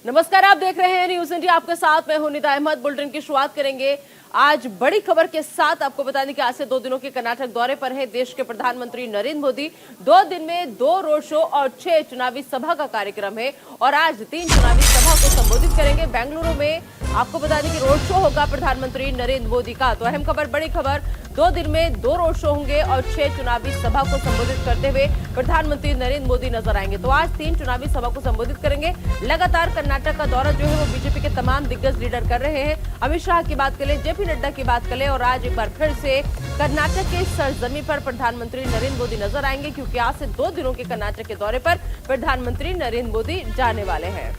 नमस्कार, आप देख रहे हैं न्यूज इंडिया। आपके साथ मैं हूं निदा अहमद। बुलेटिन की शुरुआत करेंगे आज बड़ी खबर के साथ। आपको बता दें कि आज से 2 दिनों के कर्नाटक दौरे पर है देश के प्रधानमंत्री नरेंद्र मोदी। 2 दिन में 2 रोड शो और 6 चुनावी सभा का कार्यक्रम है और आज 3 चुनावी सभा को संबोधित करेंगे। बेंगलुरु में आपको बता दें कि रोड शो होगा प्रधानमंत्री नरेंद्र मोदी का। तो अहम खबर, बड़ी खबर, 2 दिन में 2 रोड शो होंगे और 6 चुनावी सभा को संबोधित करते हुए प्रधानमंत्री नरेंद्र मोदी नजर आएंगे। तो आज 3 चुनावी सभा को संबोधित करेंगे। लगातार कर्नाटक का दौरा जो है वो बीजेपी के तमाम दिग्गज लीडर कर रहे हैं। अमित शाह की बात करें, जेपी नड्डा की बात करें और आज एक बार फिर से कर्नाटक के सरजमी पर प्रधानमंत्री नरेंद्र मोदी नजर आएंगे, क्योंकि आज से 2 दिनों के कर्नाटक के दौरे पर प्रधानमंत्री नरेंद्र मोदी जाने वाले हैं।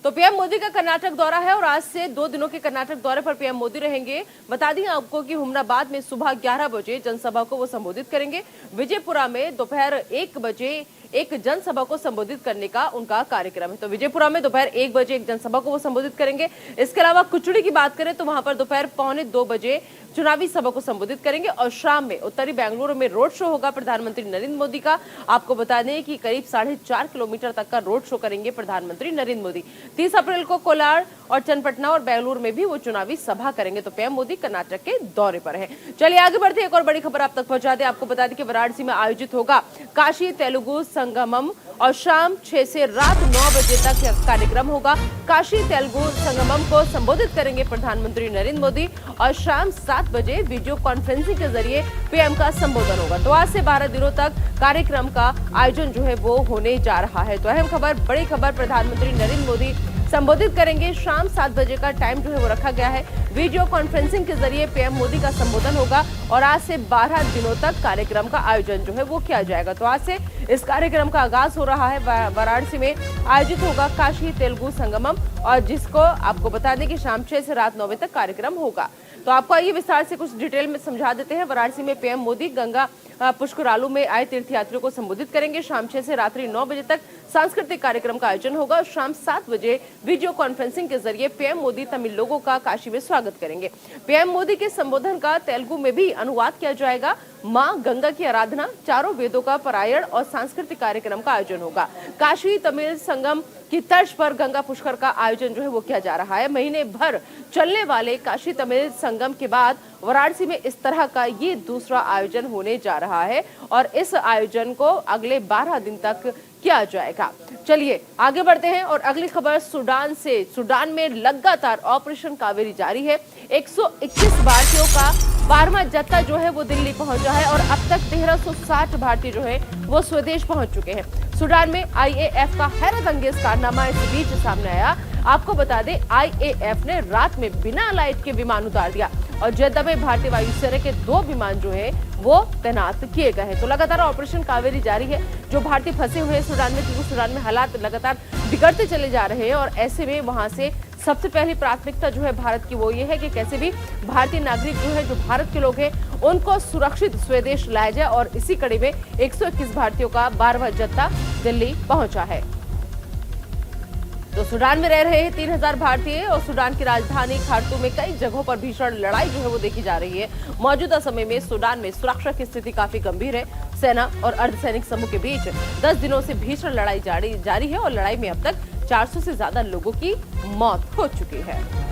तो पीएम मोदी का कर्नाटक दौरा है और आज से 2 दिनों के कर्नाटक दौरे पर पीएम मोदी रहेंगे। बता दें आपको कि हुमनाबाद में सुबह 11 बजे जनसभा को वो संबोधित करेंगे। विजयपुरा में दोपहर 1 बजे एक जनसभा को संबोधित करने का उनका कार्यक्रम है। तो विजयपुरा में दोपहर 1 बजे एक जनसभा को वो संबोधित करेंगे। इसके अलावा कुचड़ी की बात करें तो वहां पर दोपहर 1:45 बजे चुनावी सभा को संबोधित करेंगे और शाम में उत्तरी बेंगलुरु में रोड शो होगा प्रधानमंत्री नरेंद्र मोदी का। आपको बता दें कि करीब 4.5 किलोमीटर तक का रोड शो करेंगे प्रधानमंत्री नरेंद्र मोदी। 30 अप्रैल को कोलार और चन्नपटना और बेंगलुरु में भी वो चुनावी सभा करेंगे। तो पीएम मोदी कर्नाटक के दौरे पर है। चलिए आगे बढ़ते, एक और बड़ी खबर आप तक पहुंचा दें। आपको बता दें कि वाराणसी में आयोजित होगा काशी तेलुगु संगमम और शाम 6 से रात 9 बजे तक कार्यक्रम होगा। काशी तेलुगु संगमम को संबोधित करेंगे प्रधानमंत्री नरेंद्र मोदी और शाम 7 बजे वीडियो कॉन्फ्रेंसिंग के जरिए पीएम का संबोधन होगा। तो आज से 12 दिनों तक कार्यक्रम का आयोजन जो है वो होने जा रहा है। तो अहम खबर, बड़ी खबर, प्रधानमंत्री नरेंद्र मोदी संबोधित करेंगे। शाम 7 बजे का टाइम जो है वो रखा गया है। वीडियो कॉन्फ्रेंसिंग के जरिए पीएम मोदी का संबोधन होगा और आज से 12 दिनों तक कार्यक्रम का आयोजन जो है वो किया जाएगा। तो आज से इस कार्यक्रम का आगाज हो रहा है। वाराणसी में आयोजित होगा काशी तेलुगु संगमम और जिसको आपको बता दें कि शाम 6 से रात 9 बजे तक कार्यक्रम होगा। तो आपको आइए विस्तार से कुछ डिटेल में समझा देते हैं। वाराणसी में पीएम मोदी गंगा पुष्करालू में आए तीर्थयात्रियों को संबोधित करेंगे। शाम 6 से रात्रि 9 बजे तक सांस्कृतिक कार्यक्रम का आयोजन होगा और शाम 7 बजे वीडियो कॉन्फ्रेंसिंग के जरिए पीएम मोदी तमिल लोगों का काशी में स्वागत करेंगे। पीएम मोदी के संबोधन का तेलुगु में भी अनुवाद किया जाएगा। मां गंगा की आराधना, चारों वेदों का पारायण और सांस्कृतिक कार्यक्रम का आयोजन होगा। काशी तमिल संगम की तर्ज पर गंगा पुष्कर का आयोजन जो है वो किया जा रहा है। महीने भर चलने वाले काशी तमिल संगम के बाद वाराणसी में इस तरह का ये दूसरा आयोजन होने जा रहा है और इस आयोजन को अगले 12 दिन तक किया जाएगा। चलिए आगे बढ़ते हैं और अगली खबर सूडान से। सूडान में लगातार ऑपरेशन कावेरी जारी है। 121 भारतीयों का 12वां जत्था जो है वो दिल्ली पहुंचा है और अब तक 1360 भारतीय जो है वो स्वदेश पहुंच चुके हैं। सूडान में आईएएफ का हैरत अंगेज कारनामा इस बीच सामने आया। आपको बता दें आईएएफ ने रात में बिना लाइट के विमान उतार दिया और जेद्दा में भारतीय वायुसेना के 2 विमान जो है वो तैनात किए गए हैं। तो लगातार ऑपरेशन कावेरी जारी है। जो भारतीय फंसे हुए हैं सूडान में, क्योंकि सूडान में हालात लगातार बिगड़ते चले जा रहे हैं और ऐसे में वहां से सबसे पहली प्राथमिकता जो है भारत की वो ये है कि कैसे भी भारतीय नागरिक जो है, जो भारत के लोग हैं, उनको सुरक्षित स्वदेश लाया जाए और इसी कड़ी में 121 भारतीयों का 12वां जत्था दिल्ली पहुंचा है। तो सूडान में रह रहे हैं 3000 भारतीय और सूडान की राजधानी खार्तूम में कई जगहों पर भीषण लड़ाई जो है वो देखी जा रही है। मौजूदा समय में सूडान में सुरक्षा की स्थिति काफी गंभीर है। सेना और अर्धसैनिक समूह के बीच 10 दिनों से भीषण लड़ाई जारी है और लड़ाई में अब तक 400 से ज्यादा लोगों की मौत हो चुकी है।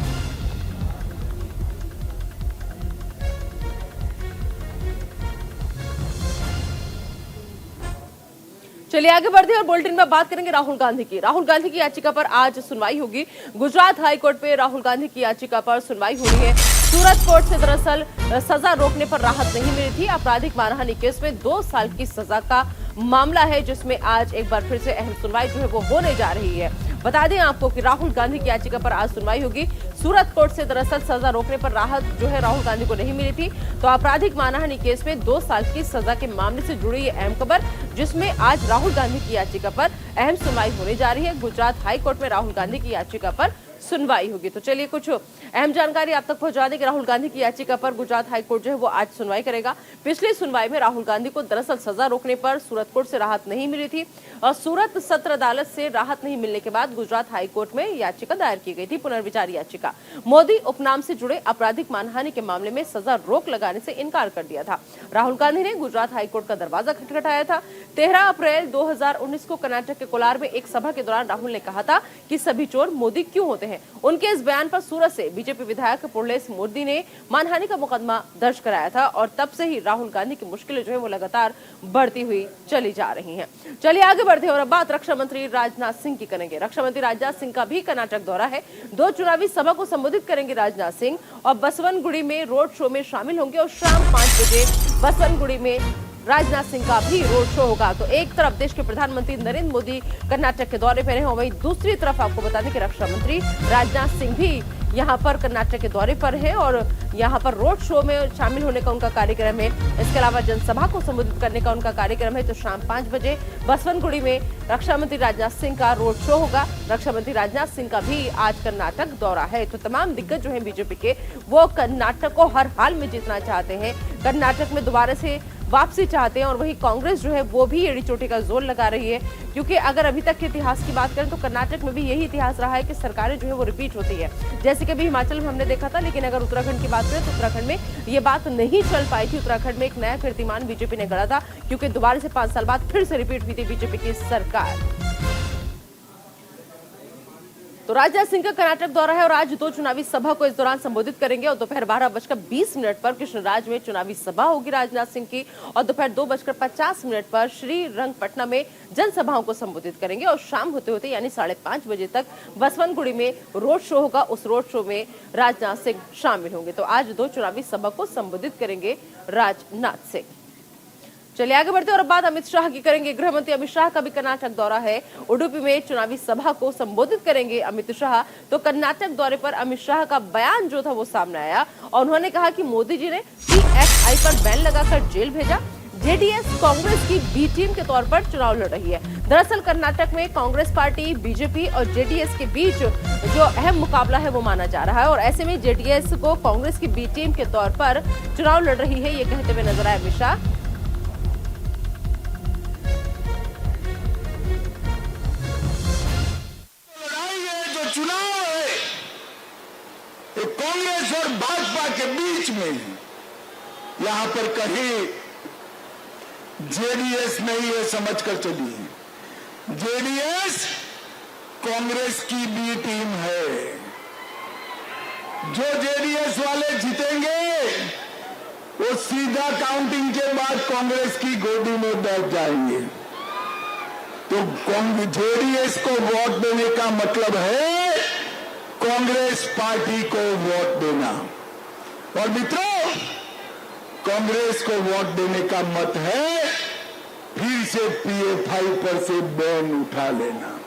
चलिए आगे बढ़ते हैं और बुलेटिन में बात करेंगे राहुल गांधी की। राहुल गांधी की याचिका पर आज सुनवाई होगी। गुजरात हाईकोर्ट पे राहुल गांधी की याचिका पर सुनवाई हो रही है। सूरत कोर्ट से दरअसल सजा रोकने पर राहत नहीं मिली थी। आपराधिक मानहानि केस में 2 साल की सजा का मामला है, जिसमें आज एक बार फिर से अहम सुनवाई जो है वो होने जा रही है। बता दें आपको कि राहुल गांधी की याचिका पर आज सुनवाई होगी। सूरत कोर्ट से दरअसल सजा रोकने पर राहत जो है राहुल गांधी को नहीं मिली थी। तो आपराधिक मानहानि केस में 2 साल की सजा के मामले से जुड़ी ये अहम खबर, जिसमें आज राहुल गांधी की याचिका पर अहम सुनवाई होने जा रही है। गुजरात हाई कोर्ट में राहुल गांधी की याचिका पर सुनवाई होगी। तो चलिए कुछ अहम जानकारी आप तक पहुंचा दें कि राहुल गांधी की याचिका पर गुजरात हाईकोर्ट जो है वो आज सुनवाई करेगा। पिछली सुनवाई में राहुल गांधी को दरअसल सजा रोकने पर सूरत कोर्ट से राहत नहीं मिली थी और सूरत सत्र अदालत से राहत नहीं मिलने के बाद गुजरात हाईकोर्ट में याचिका दायर की गई थी, पुनर्विचार याचिका। मोदी उपनाम से जुड़े आपराधिक मानहानि के मामले में सजा रोक लगाने से इनकार कर दिया था। राहुल गांधी ने गुजरात हाईकोर्ट का दरवाजा खटखटाया था। 13 अप्रैल 2019 को कर्नाटक के कोलार में एक सभा के दौरान राहुल ने कहा था कि सभी चोर मोदी क्यों होते हैं। उनके इस बयान पर सूरत से बीजेपी विधायक पुरलेस मोदी ने मानहानि का मुकदमा दर्ज कराया था और तब से ही राहुल गांधी की मुश्किलें जो है वो लगातार बढ़ती हुई चली जा रही हैं। चलिए आगे बढ़ते हैं और अब बात रक्षा मंत्री राजनाथ सिंह की करेंगे। रक्षा मंत्री राजनाथ सिंह का भी कर्नाटक दौरा है। 2 चुनावी सभा को संबोधित करेंगे राजनाथ सिंह और बसवनगुड़ी में रोड शो में शामिल होंगे और शाम 5 बजे बसवनगुड़ी में राजनाथ सिंह का भी रोड शो होगा। तो एक तरफ देश के प्रधानमंत्री नरेंद्र मोदी कर्नाटक के दौरे पर हैं और वहीं दूसरी तरफ आपको बता दें कि रक्षा मंत्री राजनाथ सिंह भी यहां पर कर्नाटक के दौरे पर है और यहां पर रोड शो में शामिल होने का उनका कार्यक्रम है। इसके अलावा जनसभा को संबोधित करने का उनका कार्यक्रम है। तो शाम 5 बजे बसवनगुड़ी में रक्षा मंत्री राजनाथ सिंह का रोड शो होगा। रक्षा मंत्री राजनाथ सिंह का भी आज कर्नाटक दौरा है। तो तमाम दिग्गज जो है बीजेपी के वो कर्नाटक को हर हाल में जीतना चाहते हैं, कर्नाटक में दोबारा से वापसी चाहते हैं और वही कांग्रेस जो है वो भी एड़ी चोटी का जोर लगा रही है, क्योंकि अगर अभी तक के इतिहास की बात करें तो कर्नाटक में भी यही इतिहास रहा है कि सरकारें जो है वो रिपीट होती है। जैसे कि अभी हिमाचल में हमने देखा था, लेकिन अगर उत्तराखंड की बात करें तो उत्तराखंड में ये बात नहीं चल पाई थी। उत्तराखंड में एक नया कीर्तिमान बीजेपी ने गढ़ा था, क्योंकि दोबारा से 5 साल बाद फिर से रिपीट हुई थी बीजेपी की सरकार। तो राजनाथ सिंह का कर्नाटक दौरा है और आज 2 चुनावी सभा को इस दौरान संबोधित करेंगे और दोपहर 12:20 पर कृष्णराज में चुनावी सभा होगी राजनाथ सिंह की और दोपहर 2:50 पर श्रीरंगपटना में जनसभाओं को संबोधित करेंगे और शाम होते होते यानी 5:30 बजे तक बसवनगुड़ी में रोड शो होगा। उस रोड शो में राजनाथ सिंह शामिल होंगे। तो आज 2 चुनावी सभा को संबोधित करेंगे राजनाथ सिंह। चलिए आगे बढ़ते और अब बात अमित शाह की करेंगे। गृह मंत्री अमित शाह का भी कर्नाटक दौरा है। उडुपी में चुनावी सभा को संबोधित करेंगे अमित शाह। तो कर्नाटक दौरे पर अमित शाह का बयान जो था वो सामने आया और उन्होंने कहा कि मोदी जी ने PFI पर बैन लगाकर जेल भेजा। जेडीएस कांग्रेस की बी टीम के तौर पर चुनाव लड़ रही है। दरअसल कर्नाटक में कांग्रेस पार्टी, बीजेपी और जेडीएस के बीच जो अहम मुकाबला है वो माना जा रहा है और ऐसे में जेडीएस को कांग्रेस की बी टीम के तौर पर चुनाव लड़ रही है, ये कहते हुए नजर आए अमित शाह। चुनाव है तो कांग्रेस और भाजपा के बीच में यहां पर कहीं जेडीएस नहीं है, समझकर चलिए। जेडीएस कांग्रेस की बी टीम है। जो जेडीएस वाले जीतेंगे वो सीधा काउंटिंग के बाद कांग्रेस की गोदी में बैठ जाएंगे। तो जेडीएस को वोट देने का मतलब है कांग्रेस पार्टी को वोट देना। और मित्रों, कांग्रेस को वोट देने का मत है फिर से PFI पर से बैन उठा लेना।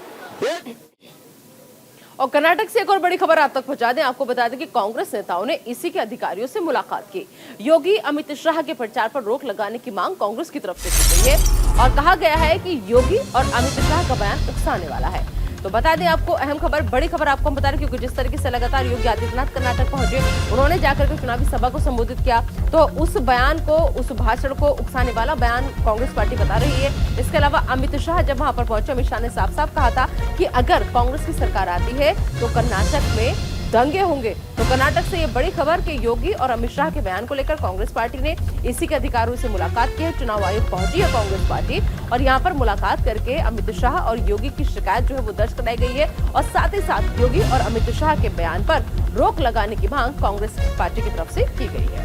और कर्नाटक से एक और बड़ी खबर आप तक पहुंचा दें। आपको बता दें कि कांग्रेस नेताओं ने इसी के अधिकारियों से मुलाकात की। योगी अमित शाह के प्रचार पर रोक लगाने की मांग कांग्रेस की तरफ से की गई है और कहा गया है कि योगी और अमित शाह का बयान उकसाने वाला है। तो बता दें आपको अहम खबर, बड़ी खबर आपको हम बता रहे हैं, क्योंकि जिस तरीके से लगातार योगी आदित्यनाथ कर्नाटक पहुंचे, उन्होंने जाकर के चुनावी सभा को संबोधित किया, तो उस बयान को, उस भाषण को उकसाने वाला बयान कांग्रेस पार्टी बता रही है। इसके अलावा अमित शाह जब वहां पर पहुंचे, अमित शाह ने साफ साफ कहा था कि अगर कांग्रेस की सरकार आती है तो कर्नाटक में दंगे होंगे। तो कर्नाटक से ये बड़ी खबर कि योगी और अमित शाह के बयान को लेकर कांग्रेस पार्टी ने इसी के अधिकारियों से मुलाकात की है। चुनाव आयोग पहुंची है कांग्रेस पार्टी और यहां पर मुलाकात करके अमित शाह और योगी की शिकायत जो है वो दर्ज कराई गई है और साथ ही साथ योगी और अमित शाह के बयान पर रोक लगाने की मांग कांग्रेस पार्टी की तरफ से की गई है।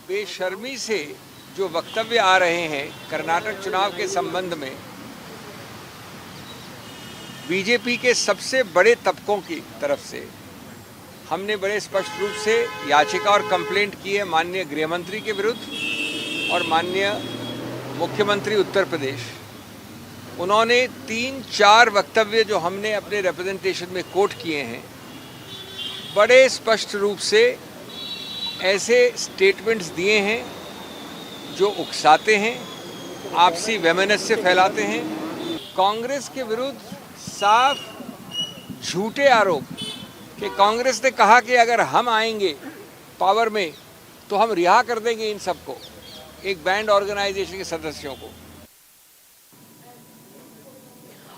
बेशर्मी से जो वक्तव्य आ रहे हैं कर्नाटक चुनाव के संबंध में, बीजेपी के सबसे बड़े तबकों की तरफ से हमने बड़े स्पष्ट रूप से याचिका और कंप्लेंट की है माननीय गृह मंत्री के विरुद्ध और माननीय मुख्यमंत्री उत्तर प्रदेश। उन्होंने 3-4 वक्तव्य जो हमने अपने रिप्रेजेंटेशन में कोट किए हैं, बड़े स्पष्ट रूप से ऐसे स्टेटमेंट्स दिए हैं जो उकसाते हैं, आपसी वैमनस्य फैलाते हैं। कांग्रेस के विरुद्ध साफ झूठे आरोप कि कांग्रेस ने कहा कि अगर हम आएंगे पावर में तो हम रिहा कर देंगे इन सबको, एक बैंड ऑर्गेनाइजेशन के सदस्यों को।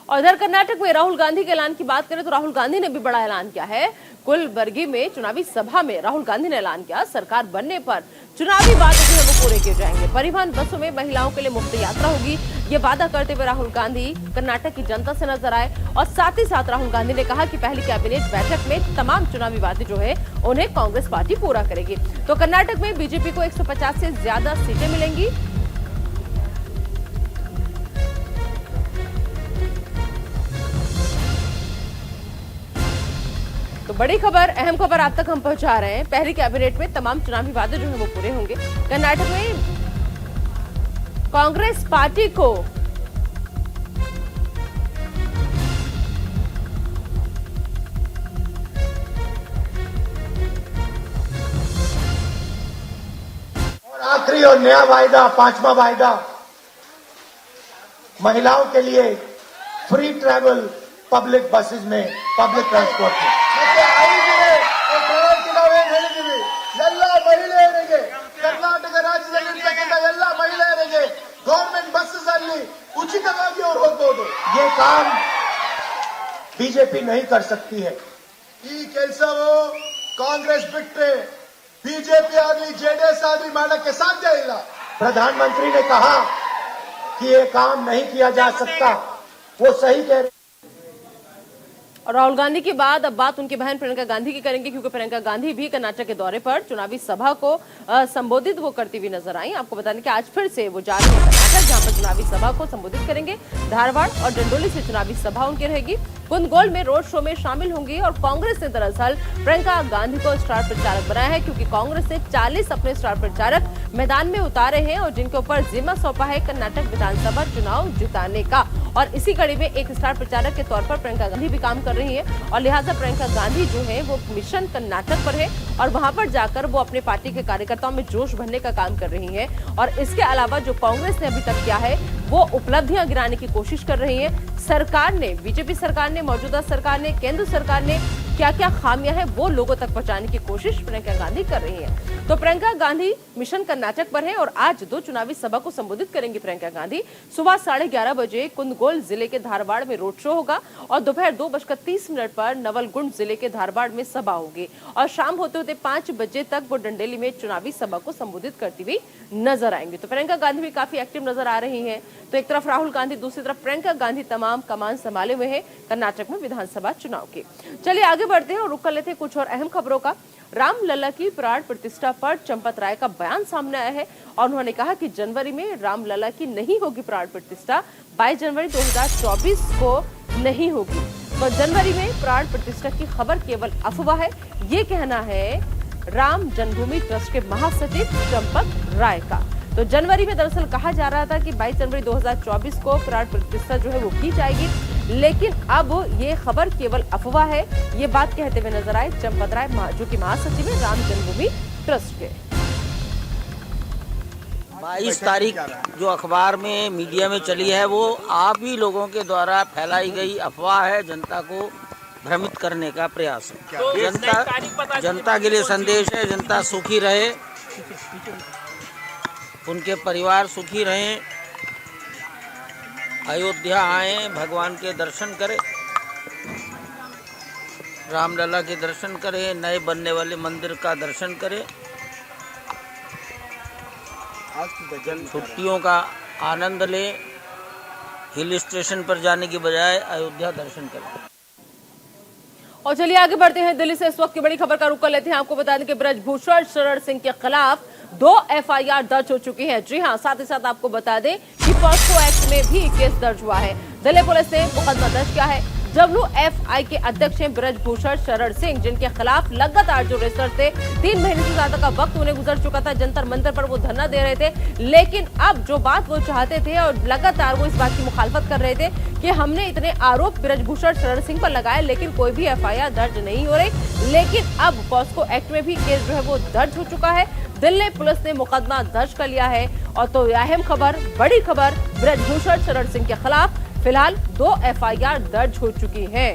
और इधर कर्नाटक में राहुल गांधी के ऐलान की बात करें तो राहुल गांधी ने भी बड़ा ऐलान किया है। कुलबर्गी में चुनावी सभा में राहुल गांधी ने ऐलान किया, सरकार बनने पर चुनावी वादे जो है वो पूरे किए जाएंगे। परिवहन बसों में महिलाओं के लिए मुफ्त यात्रा होगी, ये वादा करते हुए राहुल गांधी कर्नाटक की जनता से नजर आए। और साथ ही साथ राहुल गांधी ने कहा कि पहली कैबिनेट बैठक में तमाम चुनावी वादे जो है उन्हें कांग्रेस पार्टी पूरा करेगी। तो कर्नाटक में बीजेपी को 150 से ज्यादा सीटें मिलेंगी। तो बड़ी खबर, अहम खबर आप तक हम पहुंचा रहे हैं। पहली कैबिनेट में तमाम चुनावी वादे जो है वो पूरे होंगे। कर्नाटक में कांग्रेस पार्टी को और आखिरी और नया वायदा, पांचवा वायदा, महिलाओं के लिए फ्री ट्रैवल पब्लिक बसेस में, पब्लिक ट्रांसपोर्ट में। ಎಲ್ಲ ಮಹಿಳೆಯರಿಗೆ ಕರ್ನಾಟಕ ರಾಜ್ಯದಲ್ಲಿರ್ತಕ್ಕಂಥ ಎಲ್ಲ ಮಹಿಳೆಯರಿಗೆ ಗವರ್ಮೆಂಟ್ ಬಸ್ಸಸ್ ಅಲ್ಲಿ ಉಚಿತವಾಗಿ ಅವರು ಹೋಗಬಹುದು। ये काम बीजेपी नहीं कर सकती है। ಈ ಕೆಲಸವು ಕಾಂಗ್ರೆಸ್ ಬಿಟ್ಟರೆ बीजेपी ಆಗಲಿ जेडीएस ಆಗಲಿ ಮಾಡಕ್ಕೆ साध्य ಇಲ್ಲ। प्रधानमंत्री ने कहा कि ये काम नहीं किया जा सकता, वो सही कह रहे। और राहुल गांधी के बाद अब बात उनकी बहन प्रियंका गांधी की करेंगे, क्योंकि प्रियंका गांधी भी कर्नाटक के दौरे पर चुनावी सभा को संबोधित वो करती हुई नजर आई। आपको बताने कि आज फिर से वो जा रही है कर्नाटक, जहां पर चुनावी सभा को संबोधित करेंगे। धारवाड़ और डंडोली से चुनावी सभा उनकी रहेगी। कुंदगोल में रोड शो में शामिल होंगी। और कांग्रेस ने दरअसल प्रियंका गांधी को स्टार प्रचारक बनाया है, क्योंकि कांग्रेस ने 40 अपने स्टार प्रचारक मैदान में उतारे हैं और जिनके ऊपर जिम्मा सौंपा है कर्नाटक विधानसभा चुनाव जिताने का। और इसी कड़ी में एक स्टार प्रचारक के तौर पर प्रियंका गांधी भी काम कर रही है। और लिहाजा प्रियंका गांधी जो है वो मिशन कर्नाटक पर है और वहां पर जाकर वो अपने पार्टी के कार्यकर्ताओं में जोश भरने का काम कर रही है। और इसके अलावा जो कांग्रेस ने अभी तक किया है वो उपलब्धियां गिराने की कोशिश कर रही है। सरकार ने, बीजेपी सरकार ने, मौजूदा सरकार ने, केंद्र सरकार ने क्या क्या खामियां हैं वो लोगों तक पहुंचाने की कोशिश प्रियंका गांधी कर रही है। तो प्रियंका गांधी मिशन कर्नाटक पर है और आज 2 चुनावी सभा को संबोधित करेंगी प्रियंका गांधी। सुबह 11:30 बजे कुंदगोल जिले के धारवाड़ में रोड शो होगा और दोपहर 2:30 पर नवलगुंड जिले के धारवाड़ में सभा होगी। और शाम होते होते 5 बजे तक वो डंडेली में चुनावी सभा को संबोधित करती हुई नजर आएंगे। तो प्रियंका गांधी भी काफी एक्टिव नजर आ रही है। तो एक तरफ राहुल गांधी, दूसरी तरफ प्रियंका गांधी तमाम कमान संभाले हुए हैं कर्नाटक में विधानसभा चुनाव के। चलिए आगे बढ़ते हैं और रुक कर लेते हैं कुछ और अहम खबरों का। रामलला की प्राण प्रतिष्ठा पर चंपत राय का बयान सामने आया है और उन्होंने कहा कि जनवरी में रामलला की नहीं होगी प्राण प्रतिष्ठा, 22 जनवरी 2024 को नहीं होगी। तो जनवरी में प्राण प्रतिष्ठा की खबर केवल अफवाह है, ये कहना है राम जन्मभूमि ट्रस्ट के महासचिव चंपत राय का। तो जनवरी में दरअसल कहा जा रहा था कि 22 जनवरी 2024 को प्राण प्रतिष्ठा जो है वो की जाएगी, लेकिन अब ये खबर केवल अफवाह है, ये बात कहते हुए नजर आए चंपत राय, जो कि महासचिव है राम जन्मभूमि ट्रस्ट के। 22 तारीख जो अखबार में, मीडिया में चली है वो आप ही लोगों के द्वारा फैलाई गई अफवाह है, जनता को भ्रमित करने का प्रयास है। जनता के लिए संदेश है, जनता सुखी रहे, उनके परिवार सुखी रहें, अयोध्या आए, भगवान के दर्शन करें, रामलला के दर्शन करें, नए बनने वाले मंदिर का दर्शन करें, छुट्टियों का आनंद लें, हिल स्टेशन पर जाने की बजाय अयोध्या दर्शन करें। और चलिए आगे बढ़ते हैं। दिल्ली से इस वक्त की बड़ी खबर का रुख कर लेते हैं। आपको बता दें कि ब्रजभूषण शरण सिंह के खिलाफ 2 FIR दर्ज हो चुकी है। जी हां, साथ ही साथ आपको बता दें कि पॉस्को एक्ट में भी केस दर्ज हुआ है। दिल्ली पुलिस ने मुकदमा दर्ज किया है। WFI के अध्यक्ष हैं ब्रजभूषण शरण सिंह, जिनके खिलाफ लगातार जो रिसर्च थे, 3 महीने से ज्यादा का वक्त उन्हें गुजर चुका था। जंतर मंतर पर वो धरना दे रहे थे, लेकिन अब जो बात वो चाहते थे और लगातार वो इस बात की मुखालफत कर रहे थे कि हमने इतने आरोप ब्रजभूषण शरण सिंह पर लगाए लेकिन कोई भी FIR दर्ज नहीं हो रही। लेकिन अब पॉस्को एक्ट में भी केस जो है वो दर्ज हो चुका है। दिल्ली पुलिस ने मुकदमा दर्ज कर लिया है। और तो अहम खबर, बड़ी खबर, ब्रजभूषण शरण सिंह के खिलाफ फिलहाल 2 FIR दर्ज हो चुकी हैं।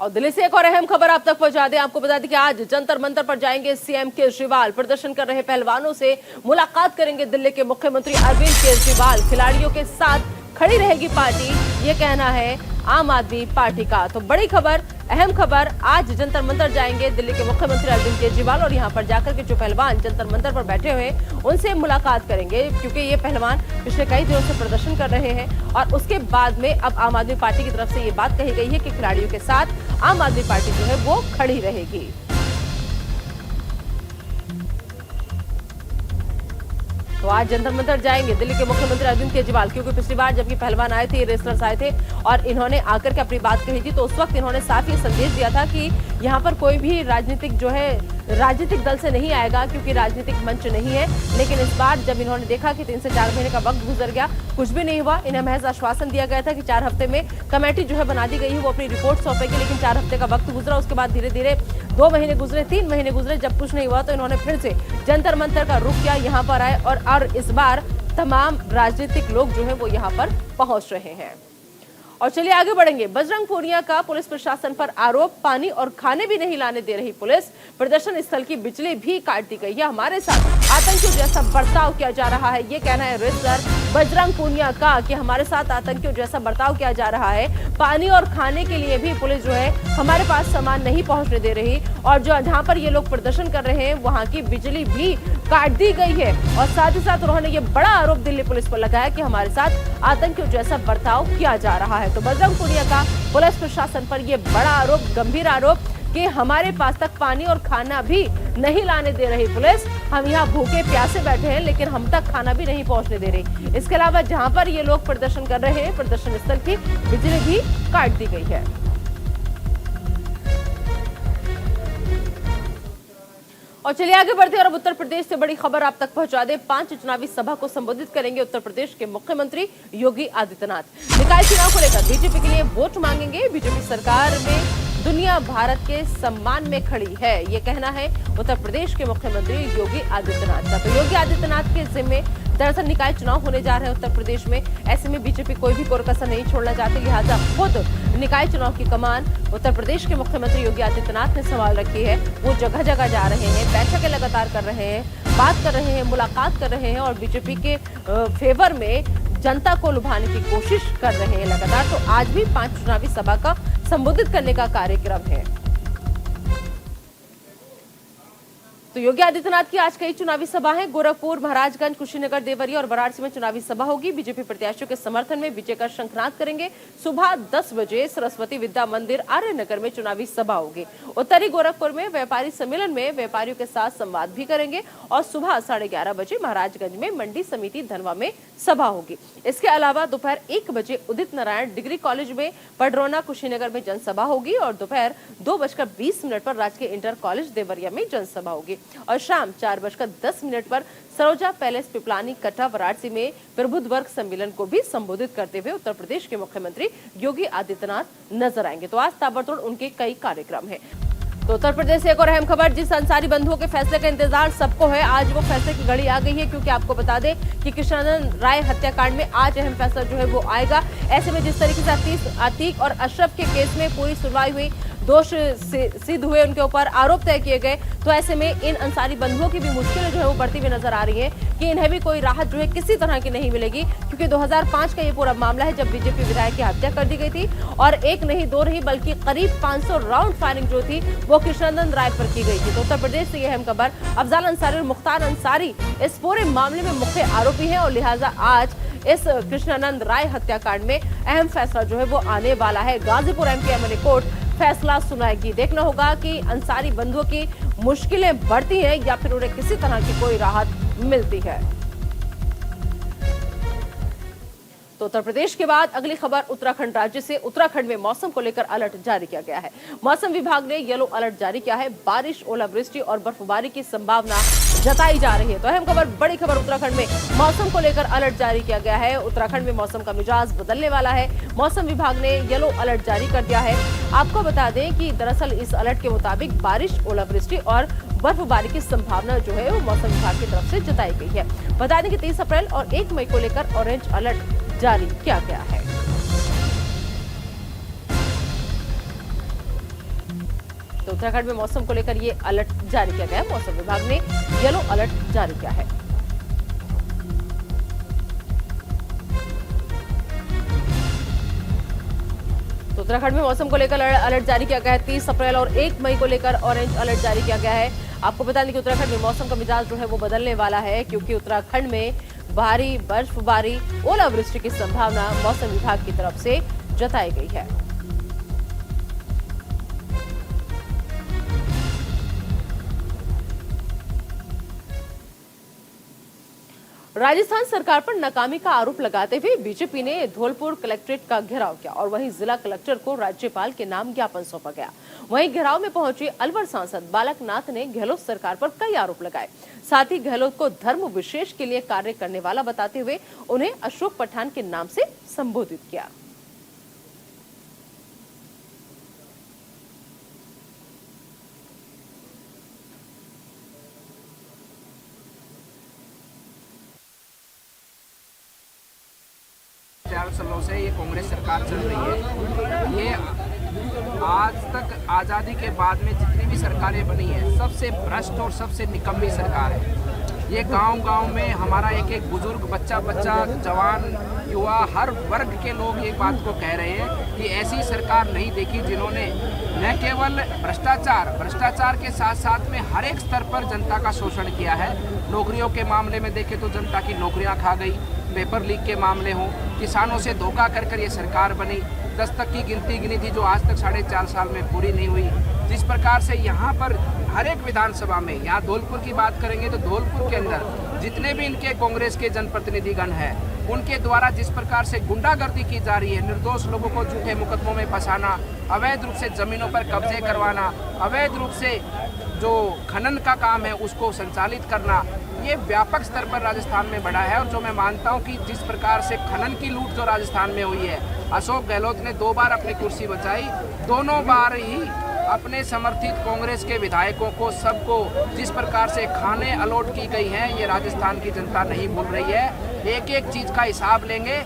और दिल्ली से एक और अहम खबर आप तक पहुंचा दें। आपको बता दें कि आज जंतर मंतर पर जाएंगे सीएम केजरीवाल। प्रदर्शन कर रहे पहलवानों से मुलाकात करेंगे दिल्ली के मुख्यमंत्री अरविंद केजरीवाल। खिलाड़ियों के साथ खड़ी रहेगी पार्टी, ये कहना है आम आदमी पार्टी का। तो बड़ी खबर, अहम खबर, आज जंतर मंतर जाएंगे दिल्ली के मुख्यमंत्री अरविंद केजरीवाल और यहां पर जाकर के जो पहलवान जंतर मंतर पर बैठे हुए हैं उनसे मुलाकात करेंगे, क्योंकि ये पहलवान पिछले कई दिनों से प्रदर्शन कर रहे हैं। और उसके बाद में अब आम आदमी पार्टी की तरफ से ये बात कही गई है कि खिलाड़ियों के साथ आम आदमी पार्टी जो है वो खड़ी रहेगी। तो आज जंतर मंतर जाएंगे दिल्ली के मुख्यमंत्री अरविंद केजरीवाल, क्योंकि पिछली बार जब ये पहलवान आए थे, रेसलर्स आए थे और इन्होंने आकर के अपनी बात कही थी, तो उस वक्त इन्होंने साफ ये संदेश दिया था कि यहाँ पर कोई भी राजनीतिक दल से नहीं आएगा, क्योंकि राजनीतिक मंच नहीं है। लेकिन इस बार जब इन्होंने देखा कि 3 से 4 महीने का वक्त गुजर गया, कुछ भी नहीं हुआ, इन्हें महज आश्वासन दिया गया था कि 4 हफ्ते में कमेटी जो है बना दी गई है, वो अपनी रिपोर्ट सौंपेगी। लेकिन 4 हफ्ते का वक्त गुजरा, उसके बाद धीरे धीरे 2 महीने गुजरे, 3 महीने गुजरे, जब कुछ नहीं हुआ तो इन्होंने फिर से जंतर मंतर का रुख किया, यहाँ पर आए और इस बार तमाम राजनीतिक लोग जो है वो यहाँ पर पहुंच रहे हैं। और चलिए आगे बढ़ेंगे। बजरंग पूनिया का पुलिस प्रशासन पर आरोप, पानी और खाने भी नहीं लाने दे रही पुलिस, प्रदर्शन स्थल की बिजली भी काट दी गई है, हमारे साथ आतंकियों जैसा बर्ताव किया जा रहा है, ये कहना है रेसलर बजरंग पूनिया का कि हमारे साथ आतंकियों जैसा बर्ताव किया जा रहा है। पानी और खाने के लिए भी पुलिस जो है हमारे पास सामान नहीं पहुंचने दे रही, और जो जहां पर ये लोग प्रदर्शन कर रहे हैं वहां की बिजली भी काट दी गई है। और साथ ही साथ उन्होंने ये बड़ा आरोप दिल्ली पुलिस पर लगाया कि हमारे साथ आतंकियों जैसा बर्ताव किया जा रहा है। तो बजरंग पूनिया का पुलिस प्रशासन पर यह बड़ा आरोप, गंभीर आरोप कि हमारे पास तक पानी और खाना भी नहीं लाने दे रही पुलिस, हम यहाँ भूखे प्यासे बैठे हैं लेकिन हम तक खाना भी नहीं पहुंचने दे रही। इसके अलावा जहां पर ये लोग प्रदर्शन कर रहे हैं, प्रदर्शन स्थल की बिजली भी काट दी गई है। और चलिए आगे बढ़ते हैं और अब उत्तर प्रदेश से बड़ी खबर आप तक पहुंचा दें। 5 चुनावी सभा को संबोधित करेंगे उत्तर प्रदेश के मुख्यमंत्री योगी आदित्यनाथ। निकाय चुनाव को लेकर बीजेपी के लिए वोट मांगेंगे। बीजेपी सरकार में दुनिया भारत के सम्मान में खड़ी है, ये कहना है उत्तर प्रदेश के मुख्यमंत्री योगी आदित्यनाथ का। तो योगी आदित्यनाथ के जिम्मे दरअसल निकाय चुनाव होने जा रहे हैं उत्तर प्रदेश में। ऐसे में बीजेपी कोई भी कोर-कसर नहीं छोड़ना चाहती, लिहाजा खुद निकाय चुनाव की कमान उत्तर प्रदेश के मुख्यमंत्री योगी आदित्यनाथ ने संभाल रखी है। वो जगह जगह जा रहे हैं, बैठकें लगातार कर रहे हैं, बात कर रहे हैं, मुलाकात कर रहे हैं और बीजेपी के फेवर में जनता को लुभाने की कोशिश कर रहे हैं लगातार। तो आज भी 5 चुनावी सभा का संबोधित करने का कार्यक्रम है। तो योगी आदित्यनाथ की आज कई चुनावी सभा है। गोरखपुर, महाराजगंज, कुशीनगर, देवरिया और वाराणसी में चुनावी सभा होगी। बीजेपी प्रत्याशियों के समर्थन में विजय का शंखनाद करेंगे। सुबह 10 बजे सरस्वती विद्या मंदिर आर्यनगर में चुनावी सभा होगी। उत्तरी गोरखपुर में व्यापारी सम्मेलन में व्यापारियों के साथ संवाद भी करेंगे और सुबह 11:30 बजे महाराजगंज में मंडी समिति धनवा में सभा होगी। इसके अलावा दोपहर 1 बजे उदित नारायण डिग्री कॉलेज में, पडरौना, कुशीनगर में जनसभा होगी और दोपहर 2:20 पर राजकीय इंटर कॉलेज देवरिया में जनसभा होगी और शाम 4:10 पर सरोजा पैलेस, पिपलानी, कटरा, वाराणसी में प्रबुद्ध वर्ग सम्मेलन को भी संबोधित करते हुए उत्तर प्रदेश के मुख्यमंत्री योगी आदित्यनाथ नजर आएंगे। तो आज ताबड़तोड़ उनके कई कार्यक्रम हैं। तो उत्तर प्रदेश से एक और अहम खबर, जिस अंसारी बंधुओं के फैसले का इंतजार सबको है, आज वो फैसले की घड़ी आ गई है, क्योंकि आपको बता दें कि कृष्णानंद राय हत्याकांड में आज अहम फैसला जो है वो आएगा। ऐसे में जिस तरीके से अतीक और अशरफ के केस में पूरी सुनवाई हुई, दोष सिद्ध हुए, उनके ऊपर आरोप तय किए गए, तो ऐसे में इन अंसारी बंधुओं की भी मुश्किलें जो है वो बढ़ती हुई नजर आ रही है कि इन्हें भी कोई राहत जो है किसी तरह की नहीं मिलेगी, क्योंकि 2005 का ये पूरा मामला है जब बीजेपी विधायक की हत्या कर दी गई थी और 1 नहीं 2 नहीं बल्कि करीब 500 राउंड फायरिंग जो थी वो कृष्णानंद राय पर की गई थी। तो उत्तर प्रदेश से यह अहम खबर, अफजाल अंसारी और मुख्तार अंसारी इस पूरे मामले में मुख्य आरोपी हैं और लिहाजा आज इस कृष्णानंद राय हत्याकांड में अहम फैसला जो है वो आने वाला है। गाजीपुर एमपी कोर्ट फैसला सुनाएगी। देखना होगा कि अंसारी बंधुओं की मुश्किलें बढ़ती हैं या फिर उन्हें किसी तरह की कोई राहत मिलती है। तो उत्तर प्रदेश के बाद अगली खबर उत्तराखंड राज्य से। उत्तराखंड में मौसम को लेकर अलर्ट जारी किया गया है। मौसम विभाग ने येलो अलर्ट जारी किया है। बारिश, ओलावृष्टि और बर्फबारी की संभावना जताई जा रही है। तो अहम खबर, बड़ी खबर, उत्तराखंड में मौसम को लेकर अलर्ट जारी किया गया है। उत्तराखंड में मौसम का मिजाज बदलने वाला है। मौसम विभाग ने येलो अलर्ट जारी कर दिया है। आपको बता दें कि दरअसल इस अलर्ट के मुताबिक बारिश, ओलावृष्टि और बर्फबारी की संभावना जो है वो मौसम विभाग की तरफ से जताई गई है। बता दें कि 30 अप्रैल और 1 मई को लेकर ऑरेंज अलर्ट जारी किया गया है। तो उत्तराखंड में मौसम को लेकर ये अलर्ट जारी किया गया है। मौसम विभाग ने येलो अलर्ट जारी किया है। तो उत्तराखंड में मौसम को लेकर अलर्ट जारी किया गया है। 30 अप्रैल और 1 मई को लेकर ऑरेंज अलर्ट जारी किया गया है। आपको बता दें कि उत्तराखंड में मौसम का मिजाज जो है वो बदलने वाला है, क्योंकि उत्तराखंड में भारी बर्फबारी, ओलावृष्टि की संभावना मौसम विभाग की तरफ से जताई गई है। राजस्थान सरकार पर नाकामी का आरोप लगाते हुए बीजेपी ने धौलपुर कलेक्ट्रेट का घेराव किया और वहीं जिला कलेक्टर को राज्यपाल के नाम ज्ञापन सौंपा गया। वहीं घेराव में पहुंचे अलवर सांसद बालक नाथ ने गहलोत सरकार पर कई आरोप लगाए। साथ ही गहलोत को धर्म विशेष के लिए कार्य करने वाला बताते हुए उन्हें अशोक पठान के नाम से संबोधित किया। सालों से ये कांग्रेस सरकार चल रही है। ये आज तक आज़ादी के बाद में जितनी भी सरकारें बनी है, सबसे भ्रष्ट और सबसे निकम्मी सरकार है। ये गांव-गांव में हमारा एक एक बुजुर्ग, बच्चा, जवान, युवा, हर वर्ग के लोग ये बात को कह रहे हैं कि ऐसी सरकार नहीं देखी जिन्होंने न केवल भ्रष्टाचार के साथ साथ में हर एक स्तर पर जनता का शोषण किया है। नौकरियों के मामले में देखें तो जनता की नौकरियां खा गई, पेपर लीक के मामले हों, किसानों से धोखा कर ये सरकार बनी। 10 तक की गिनती गिनी थी जो आज तक 4.5 साल में पूरी नहीं हुई। जिस प्रकार से यहाँ पर हर एक विधानसभा में, यहाँ धौलपुर की बात करेंगे तो धौलपुर के अंदर जितने भी इनके कांग्रेस के जनप्रतिनिधिगण हैं, उनके द्वारा जिस प्रकार से गुंडागर्दी की जा रही है, निर्दोष लोगों को झूठे मुकदमों में फंसाना, अवैध रूप से जमीनों पर कब्जे करवाना, अवैध रूप से जो खनन का काम है उसको संचालित करना, ये व्यापक स्तर पर राजस्थान में बढ़ा है। और जो मैं मानता हूँ कि जिस प्रकार से खनन की लूट जो राजस्थान में हुई है, अशोक गहलोत ने 2 बार अपनी कुर्सी बचाई, दोनों बार ही अपने समर्थित कांग्रेस के विधायकों को, सबको जिस प्रकार से खाने अलॉट की गई हैं, ये राजस्थान की जनता नहीं भूल रही है। एक एक चीज का हिसाब लेंगे।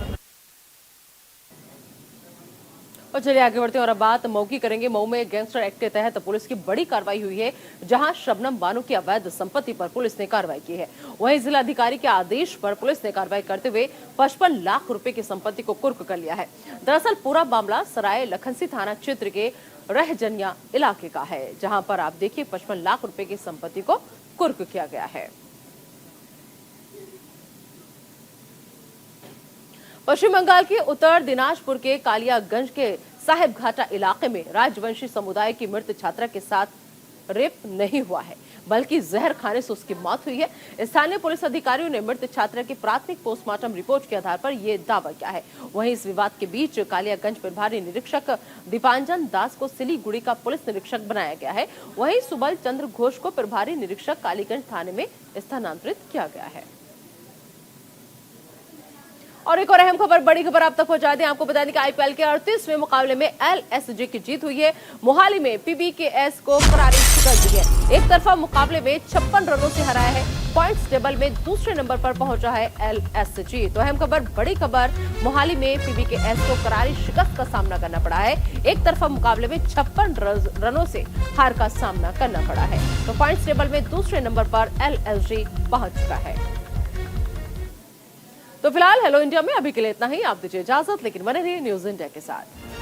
और चलिए आगे बढ़ते हैं और अब बात मऊ की करेंगे। मऊ में गैंगस्टर एक्ट के तहत पुलिस की बड़ी कार्रवाई हुई है, जहां शबनम बानो की अवैध संपत्ति पर पुलिस ने कार्रवाई की है। वहीं जिलाधिकारी के आदेश पर पुलिस ने कार्रवाई करते हुए 55 लाख रुपए की संपत्ति को कुर्क कर लिया है। दरअसल पूरा मामला सराय लखनसी थाना क्षेत्र के रहजनिया इलाके का है, जहां पर आप देखिए 55 लाख रुपए की संपत्ति को कुर्क किया गया है। पश्चिम बंगाल के उत्तर दिनाजपुर के कालियागंज के साहेबघाटा इलाके में राजवंशी समुदाय की मृत छात्रा के साथ रेप नहीं हुआ है, बल्कि जहर खाने से उसकी मौत हुई है। स्थानीय पुलिस अधिकारियों ने मृत छात्रा की प्राथमिक पोस्टमार्टम रिपोर्ट के आधार पर यह दावा किया है। वहीं इस विवाद के बीच कालियागंज प्रभारी निरीक्षक दीपांजन दास को सिलीगुड़ी का पुलिस निरीक्षक बनाया गया है। वहीं सुबल चंद्र घोष को प्रभारी निरीक्षक कालीगंज थाने में स्थानांतरित किया गया है। और एक और अहम खबर, बड़ी खबर आप तक पहुंचा दें। आपको बता दें कि आईपीएल के 38वें मुकाबले में एलएसजी की जीत हुई है। मोहाली में पीबीकेएस को करारी शिकस्त दी है। एक तरफा मुकाबले में 56 रनों से हराया है। पॉइंट्स टेबल में दूसरे नंबर पर पहुंचा है एलएसजी। तो अहम खबर, बड़ी खबर, मोहाली में पीबीकेएस को करारी शिकस्त का सामना करना पड़ा है। एक तरफा मुकाबले में 56 रनों से हार का सामना करना पड़ा है। तो पॉइंट्स टेबल में दूसरे नंबर पर एलएसजी पहुंच चुका है। तो फिलहाल हेलो इंडिया में अभी के लिए इतना ही। आप दीजिए इजाजत, लेकिन बने रहिए न्यूज इंडिया के साथ।